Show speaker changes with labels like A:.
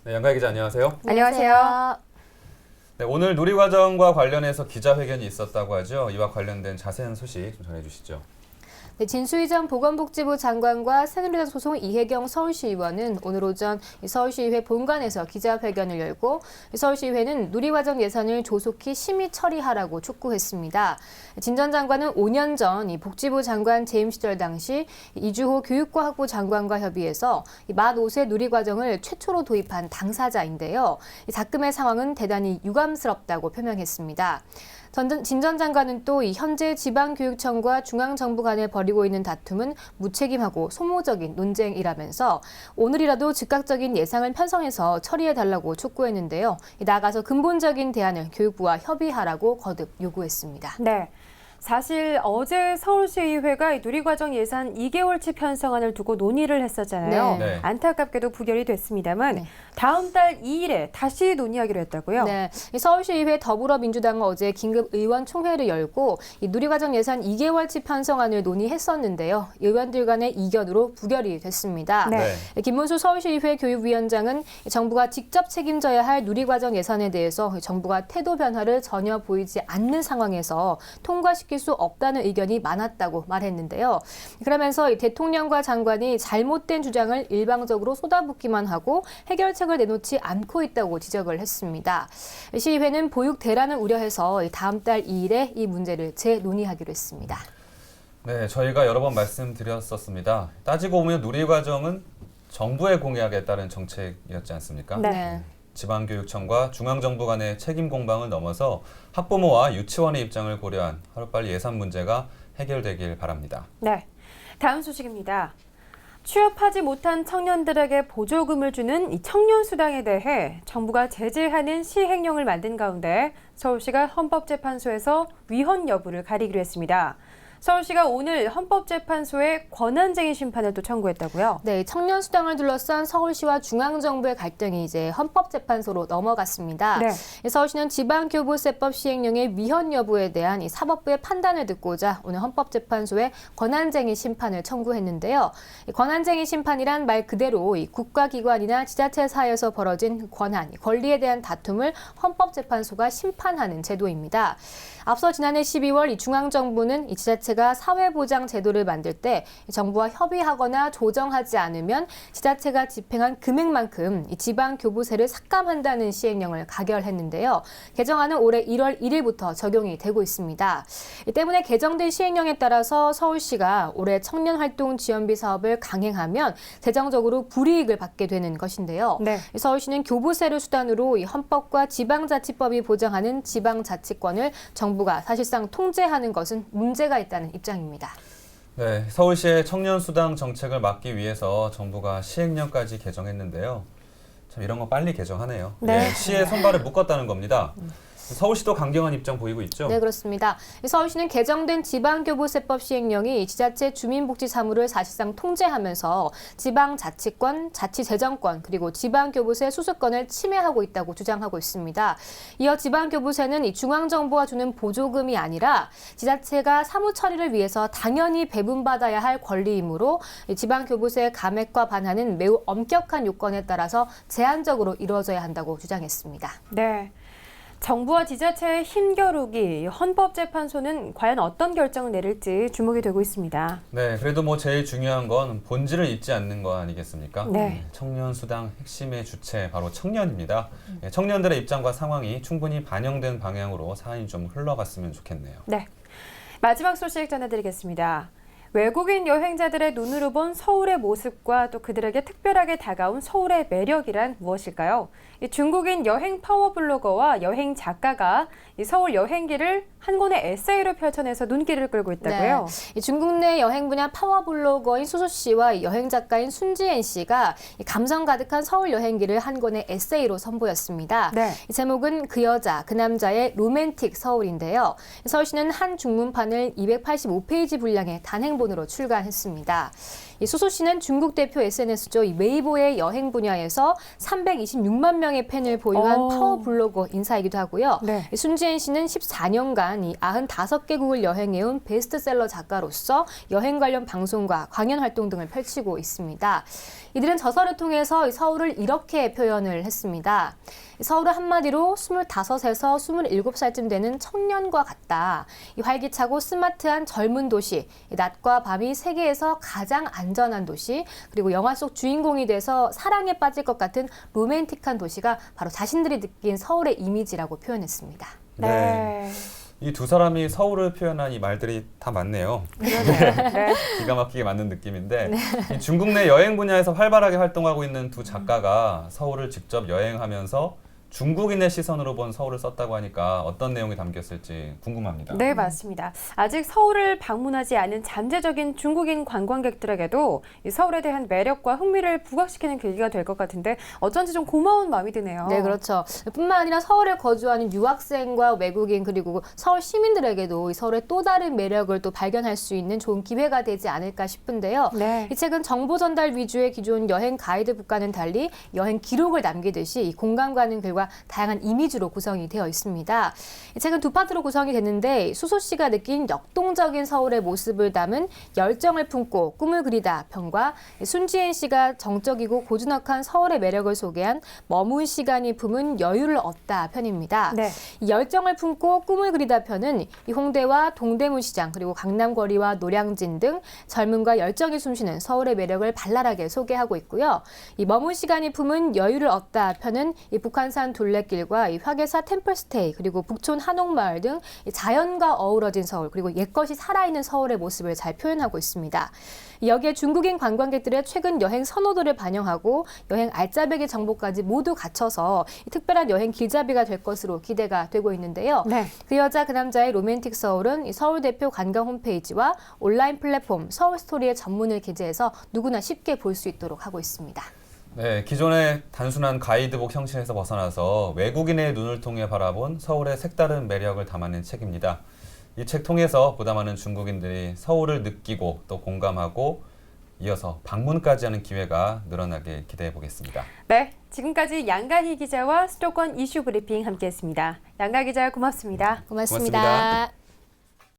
A: 네, 양가희 기자 안녕하세요.
B: 안녕하세요.
A: 네, 오늘 누리과정과 관련해서 기자회견이 있었다고 하죠. 이와 관련된 자세한 소식 좀 전해주시죠.
B: 네, 진수희 전 보건복지부 장관과 새누리당 소속 이혜경 서울시의원은 오늘 오전 서울시의회 본관에서 기자회견을 열고 서울시의회는 누리과정 예산을 조속히 심의 처리하라고 촉구했습니다. 진 전 장관은 5년 전 복지부 장관 재임 시절 당시 이주호 교육과 학부 장관과 협의해서 만 5세 누리과정을 최초로 도입한 당사자인데요. 작금의 상황은 대단히 유감스럽다고 표명했습니다. 진 전 장관은 또 현재 지방교육청과 중앙정부 간에 벌이고 있는 다툼은 무책임하고 소모적인 논쟁이라면서 오늘이라도 즉각적인 예산을 편성해서 처리해달라고 촉구했는데요. 나아가서 근본적인 대안을 교육부와 협의하라고 거듭 요구했습니다.
C: 네. 사실 어제 서울시의회가 누리과정 예산 2개월치 편성안을 두고 논의를 했었잖아요.
A: 네.
C: 안타깝게도 부결이 됐습니다만
B: 네.
C: 다음 달 2일에 다시 논의하기로 했다고요?
B: 네, 서울시의회 더불어민주당은 어제 긴급 의원 총회를 열고 누리과정 예산 2개월치 편성안을 논의했었는데요. 의원들 간의 이견으로 부결이 됐습니다.
C: 네.
B: 김문수 서울시의회 교육위원장은 정부가 직접 책임져야 할 누리과정 예산에 대해서 정부가 태도 변화를 전혀 보이지 않는 상황에서 통과시킬 수 없다는 의견이 많았다고 말했는데요. 그러면서 대통령과 장관이 잘못된 주장을 일방적으로 쏟아붓기만 하고 해결책을 내놓지 않고 있다고 지적을 했습니다. 시의회는 보육 대란을 우려해서 다음 달 2일에 이 문제를 재논의하기로 했습니다.
A: 네, 저희가 여러 번 말씀드렸었습니다. 따지고 보면 누리과정은 정부의 공약에 따른 정책이었지 않습니까?
C: 네.
A: 지방교육청과 중앙정부 간의 책임 공방을 넘어서 학부모와 유치원의 입장을 고려한 하루빨리 예산 문제가 해결되길 바랍니다.
C: 네. 다음 소식입니다. 취업하지 못한 청년들에게 보조금을 주는 이 청년수당에 대해 정부가 제재하는 시행령을 만든 가운데 서울시가 헌법재판소에서 위헌 여부를 가리기로 했습니다. 서울시가 오늘 헌법재판소에 권한쟁의 심판을 또 청구했다고요?
B: 네, 청년 수당을 둘러싼 서울시와 중앙정부의 갈등이 이제 헌법재판소로 넘어갔습니다.
C: 네.
B: 서울시는 지방교부세법 시행령의 위헌 여부에 대한 사법부의 판단을 듣고자 오늘 헌법재판소에 권한쟁의 심판을 청구했는데요. 권한쟁의 심판이란 말 그대로 국가기관이나 지자체사에서 벌어진 권한, 권리에 대한 다툼을 헌법재판소가 심판하는 제도입니다. 앞서 지난해 12월 중앙정부는 이 지자체가 사회보장 제도를 만들 때 정부와 협의하거나 조정하지 않으면 지자체가 집행한 금액만큼 이 지방교부세를 삭감한다는 시행령을 가결했는데요. 개정안은 올해 1월 1일부터 적용이 되고 있습니다. 이 때문에 개정된 시행령에 따라서 서울시가 올해 청년활동 지원비 사업을 강행하면 재정적으로 불이익을 받게 되는 것인데요.
C: 네.
B: 서울시는 교부세를 수단으로 이 헌법과 지방자치법이 보장하는 지방자치권을 정부가 사실상 통제하는 것은 문제가 있다는 입장입니다.
A: 네, 서울시의 청년수당 정책을 막기 위해서 정부가 시행령까지 개정했는데요. 참 이런 거 빨리 개정하네요.
C: 네.
A: 시의 손발을 묶었다는 겁니다. 서울시도 강경한 입장 보이고 있죠?
B: 네, 그렇습니다. 서울시는 개정된 지방교부세법 시행령이 지자체 주민복지 사무를 사실상 통제하면서 지방자치권, 자치재정권, 그리고 지방교부세 수수권을 침해하고 있다고 주장하고 있습니다. 이어 지방교부세는 이 중앙정부가 주는 보조금이 아니라 지자체가 사무 처리를 위해서 당연히 배분받아야 할 권리이므로 지방교부세 감액과 반환은 매우 엄격한 요건에 따라서 제한적으로 이루어져야 한다고 주장했습니다.
C: 네. 정부와 지자체의 힘겨루기, 헌법재판소는 과연 어떤 결정을 내릴지 주목이 되고 있습니다.
A: 네, 그래도 뭐 제일 중요한 건 본질을 잊지 않는 거 아니겠습니까?
C: 네.
A: 청년수당 핵심의 주체 바로 청년입니다. 청년들의 입장과 상황이 충분히 반영된 방향으로 사안이 좀 흘러갔으면 좋겠네요.
C: 네. 마지막 소식 전해드리겠습니다. 외국인 여행자들의 눈으로 본 서울의 모습과 또 그들에게 특별하게 다가온 서울의 매력이란 무엇일까요? 이 중국인 여행 파워블로거와 여행 작가가 이 서울 여행기를 한 권의 에세이로 펼쳐내서 눈길을 끌고 있다고요?
B: 네. 이 중국 내 여행 분야 파워블로거인 수수 씨와 여행 작가인 순지엔 씨가 이 감성 가득한 서울 여행기를 한 권의 에세이로 선보였습니다.
C: 네.
B: 이 제목은 그 여자, 그 남자의 로맨틱 서울인데요. 서울시는 한 중문판을 285페이지 분량의 단행본으로 출간했습니다. 이 수수 씨는 중국 대표 SNS죠. 이 웨이보의 여행 분야에서 326만 명의 팬을 보유한 파워블로거 인사이기도 하고요.
C: 네.
B: 이 순지엔 순지엔 씨는 14년간 이 95개국을 여행해온 베스트셀러 작가로서 여행 관련 방송과 강연 활동 등을 펼치고 있습니다. 이들은 저서를 통해서 이 서울을 이렇게 표현을 했습니다. 서울은 한마디로 25에서 27살쯤 되는 청년과 같다. 이 활기차고 스마트한 젊은 도시, 낮과 밤이 세계에서 가장 안전한 도시, 그리고 영화 속 주인공이 돼서 사랑에 빠질 것 같은 로맨틱한 도시가 바로 자신들이 느낀 서울의 이미지라고 표현했습니다.
C: 네.
A: 이 두 사람이 서울을 표현한 이 말들이 다 맞네요.
C: 그러네요. 네.
A: 기가 막히게 맞는 느낌인데 이 중국 내 여행 분야에서 활발하게 활동하고 있는 두 작가가 서울을 직접 여행하면서 중국인의 시선으로 본 서울을 썼다고 하니까 어떤 내용이 담겼을지 궁금합니다.
C: 네, 맞습니다. 아직 서울을 방문하지 않은 잠재적인 중국인 관광객들에게도 이 서울에 대한 매력과 흥미를 부각시키는 계기가 될 것 같은데 어쩐지 좀 고마운 마음이 드네요.
B: 네, 그렇죠. 뿐만 아니라 서울에 거주하는 유학생과 외국인 그리고 서울 시민들에게도 이 서울의 또 다른 매력을 또 발견할 수 있는 좋은 기회가 되지 않을까 싶은데요.
C: 네.
B: 이 책은 정보 전달 위주의 기존 여행 가이드북과는 달리 여행 기록을 남기듯이 이 공감 가는 글과 다양한 이미지로 구성이 되어 있습니다. 이 책은 두 파트로 구성이 됐는데 수소 씨가 느낀 역동적인 서울의 모습을 담은 열정을 품고 꿈을 그리다 편과 순지엔 씨가 정적이고 고즈넉한 서울의 매력을 소개한 머문 시간이 품은 여유를 얻다 편입니다.
C: 네.
B: 이 열정을 품고 꿈을 그리다 편은 이 홍대와 동대문 시장 그리고 강남거리와 노량진 등 젊음과 열정이 숨쉬는 서울의 매력을 발랄하게 소개하고 있고요. 이 머문 시간이 품은 여유를 얻다 편은 이 북한산 둘레길과 이 화계사 템플스테이 그리고 북촌 한옥마을 등 이 자연과 어우러진 서울 그리고 옛것이 살아있는 서울의 모습을 잘 표현하고 있습니다. 여기에 중국인 관광객들의 최근 여행 선호도를 반영하고 여행 알짜배기 정보까지 모두 갖춰서 특별한 여행 길잡이가 될 것으로 기대가 되고 있는데요.
C: 네.
B: 그 여자 그 남자의 로맨틱 서울은 이 서울 대표 관광 홈페이지와 온라인 플랫폼 서울스토리의 전문을 게재해서 누구나 쉽게 볼 수 있도록 하고 있습니다.
A: 네, 기존의 단순한 가이드북 형식에서 벗어나서 외국인의 눈을 통해 바라본 서울의 색다른 매력을 담아낸 책입니다. 이 책 통해서 보다 많은 중국인들이 서울을 느끼고 또 공감하고 이어서 방문까지 하는 기회가 늘어나길 기대해 보겠습니다.
C: 네, 지금까지 양가희 기자와 수도권 이슈 브리핑 함께했습니다. 양가 기자 고맙습니다.
B: 고맙습니다.